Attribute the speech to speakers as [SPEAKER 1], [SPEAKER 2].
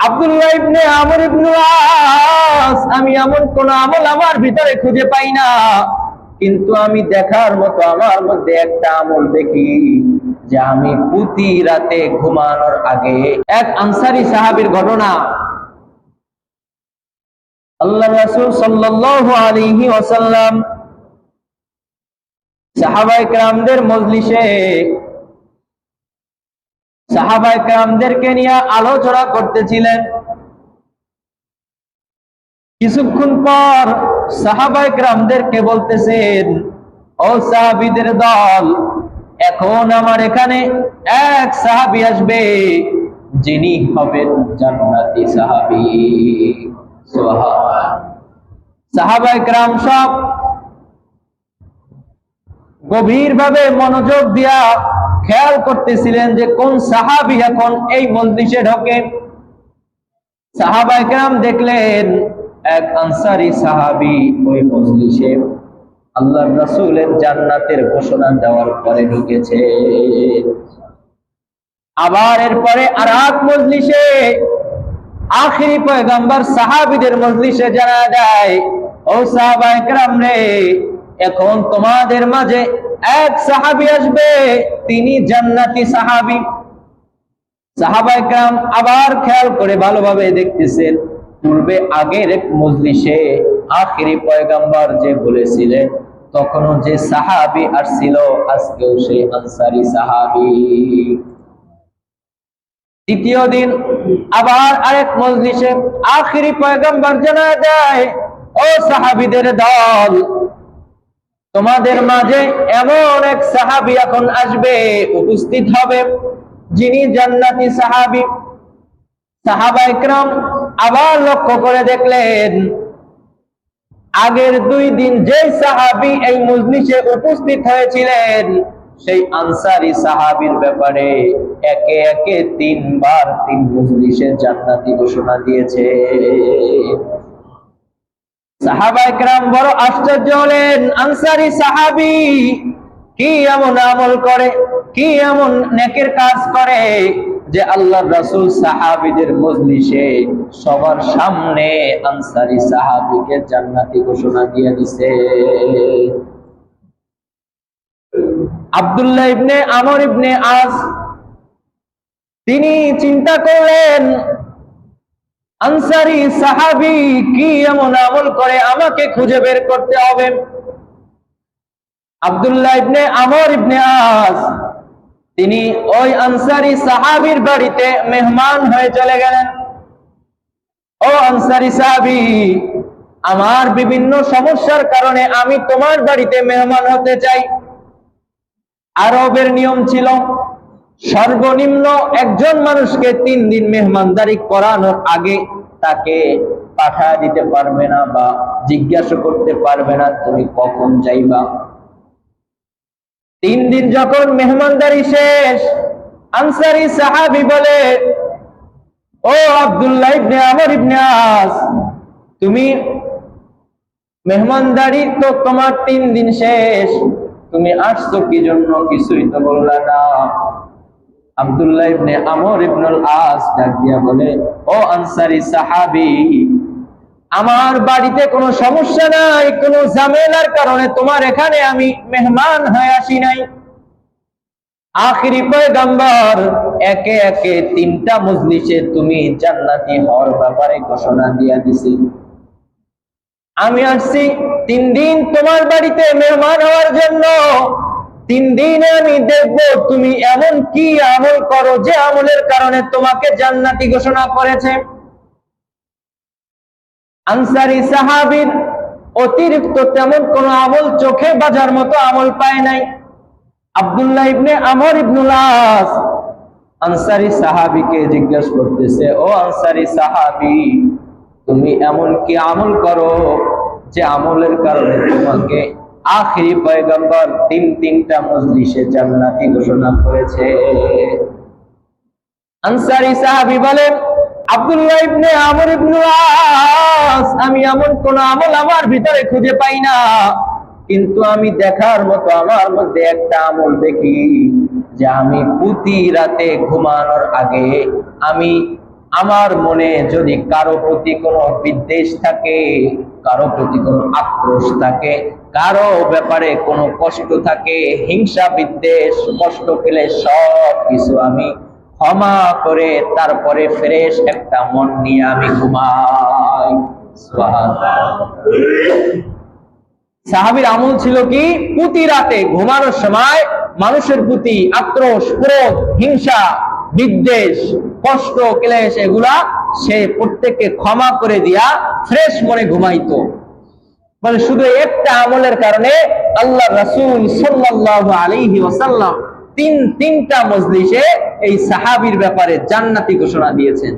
[SPEAKER 1] আব্দুল্লাহ ইবনে আমর ইবনুল আস, আমি এমন কোন আমল আমার ভিতরে খুঁজে পাই না, কিন্তু আমি দেখার মতো আমার মধ্যে একটা আমল দেখি যে আমি প্রতি রাতে ঘুমানোর আগে, এক আনসারী সাহাবীর ঘটনা। আল্লাহ রাসূল সাল্লাল্লাহু আলাইহি ওয়াসাল্লাম সাহাবায়ে কেরামদের মজলিসে সাহাবায়ে কেরামদেরকে নিয়ে আলোচনা করতেছিলেন। কিছুক্ষণ পর সাহাবায়ে কেরামদেরকে বলতেছেন, ও সাহাবীদের দল, এখন আমার এখানে এক সাহাবী আসবে যিনি হবেন জান্নাতি সাহাবী। সুবহানাল্লাহ। সাহাবায়ে কেরাম সব গভীরভাবে মনোযোগ দিয়া খেয়াল করতেছিলেন যে কোন সাহাবী এখন এই মজলিসে ঢোকে। সাহাবায়ে কেরাম দেখলেন এক আনসারী সাহাবী ওই মজলিসে আল্লাহর রাসূলের জান্নাতের ঘোষণা দেওয়ার পরে ঢুকেছে। আবার এরপরে আর এক মজলিসে আখিরি পয়গম্বর সাহাবীদের মজলিসে জানা যায়, ও সাহাবায়ে কেরাম রে, এখন তোমাদের মাঝে এক সাহাবী আসবে, তিনি জান্নাতি সাহাবী। সাহাবায়ে কেরাম আবার খেয়াল করে ভালোভাবে দেখতেছেন, পূর্বে আগের এক মজলিসে আখিরি পয়গম্বর যে বলেছিলেন তখনও যে সাহাবী আসছিল, আজকেও সেই আনসারী সাহাবী। দ্বিতীয় দিন আবার আরেক মজলিসে আখিরি পয়গম্বর জানা যায়, ও সাহাবীদের দল, তোমাদের মাঝে এমন এক সাহাবী এখন আসবে, উপস্থিত হবে, যিনি জান্নাতি সাহাবী। সাহাবায়ে কেরাম আবার লক্ষ্য করে দেখলেন আগের 2 দিন যে সাহাবী এই মজলিসে উপস্থিত হয়েছিলেন সেই আনসারী সাহাবীর ব্যাপারে একে একে 3 বার 3 মজলিসে জান্নাতি ঘোষণা দিয়েছে। সাহাবায়ে কেরাম বড় আশ্চর্য হলেন, আনসারী সাহাবী কি এমন আমল করে, কি এমন নেকের কাজ করে যে আল্লাহর রাসূল সাহাবীদের মজলিসে সবার সামনে আনসারী সাহাবীকে জান্নাতি ঘোষণা দিয়ে দিয়েছে। আব্দুল্লাহ ইবনে আমর ইবনে আস তিনি চিন্তা করলেন, আনসারী সাহাবী কি এমন আমল করে, আমাকে খুঁজে বের করতে হবে। আব্দুল্লাহ ইবনে আমর ইবনে আস তিনি ওই আনসারী সাহাবীর বাড়িতে মেহমান হয়ে চলে গেলেন। ও আনসারী সাহাবী, আমার বিভিন্ন সমস্যার কারণে আমি তোমার বাড়িতে মেহমান হতে চাই। আরবের নিয়ম ছিল সর্বনিম্ন একজন মানুষকে 3 দিন মেহমানদারি করানোর আগে তাকে পাঠা দিতে পারবে না বা জিজ্ঞাসা করতে পারবে না তুমি কখন যাইবা। 3 দিন যখন মেহমানদারি শেষ, আনসারী সাহাবী বলে, ও আব্দুল্লাহ ইবনে আমর ইবনে আস, তুমি মেহমানদারি তো তোমার 3 দিন শেষ, তুমি আসছো কি জন্য, কিছুই তো বললা না। আব্দুল্লাহ ইবনে আমর ইবনুল আস ডাক দিয়া বলে, ও আনসারী সাহাবী, আমার বাড়িতে কোনো সমস্যা নাই, কোনো ঝামেলার কারণে তোমার এখানে আমি মেহমান হয়ে আসি নাই। আখিরি পয়গম্বর একে একে 3টা মজলিসে তুমি জান্নাতি হওয়ার ব্যাপারে ঘোষণা দিয়া দিছি। আমি আসছি 3 দিন তোমার বাড়িতে মেহমান হওয়ার জন্য। 3 দিনে আমি দেখবো তুমি এমন কি আমল করো যে আমলের কারণে তোমাকে জান্নাতি ঘোষণা করেছে। আনসারী সাহাবীর অতিরিক্ত তেমন কোন আমল চোখে বাজার মতো আমল পায় নাই। আব্দুল্লাহ ইবনে আমর ইবনুল আস আনসারী সাহাবীকে জিজ্ঞাসা করতেছে, ও আনসারী সাহাবী, তুমি এমন কি আমল করো যে আমলের কারণে তোমাকে আখিরি পয়গম্বর 3টা মজলিসে জান্নাতি ঘোষণা করেছে? আনসারী সাহাবী বলেন, আব্দুল্লাহ ইবনে আমর ইবনুল আস, আমি এমন কোন আমল আমার ভিতরে খুঁজে পাই না, কিন্তু আমি দেখার মতো আমার মধ্যে একটা আমল দেখি যে আমি প্রতি রাতে ঘুমানোর আগে আমি আমার মনে যদি কারো প্রতি কোনো বিদ্বেষ থাকে, কারো প্রতি কোনো আক্রোশ থাকে, কারো ব্যাপারে কোনো কষ্ট থাকে, হিংসা বিদ্বেষ কষ্ট পেলে সব কিছু আমি ক্ষমা করে তারপরে ফ্রেশ একটা মন নিয়ে আমি ঘুমাই। সাহাবীর আমল ছিল কি, প্রতি রাতে ঘুমানোর সময় মানুষের প্রতি আক্রোশ, ক্রোধ, হিংসা, বিদ্বেষ, কষ্ট, ক্লেশ এগুলা সে প্রত্যেককে ক্ষমা করে দিয়া ফ্রেশ মনে ঘুমাইতো। মানে শুধু একটা আমলের কারণে আল্লাহ রাসূল সাল্লাল্লাহু আলাইহি ওয়াসাল্লাম তিনটা মজলিসে এই সাহাবীর ব্যাপারে জান্নাতি ঘোষণা দিয়েছেন।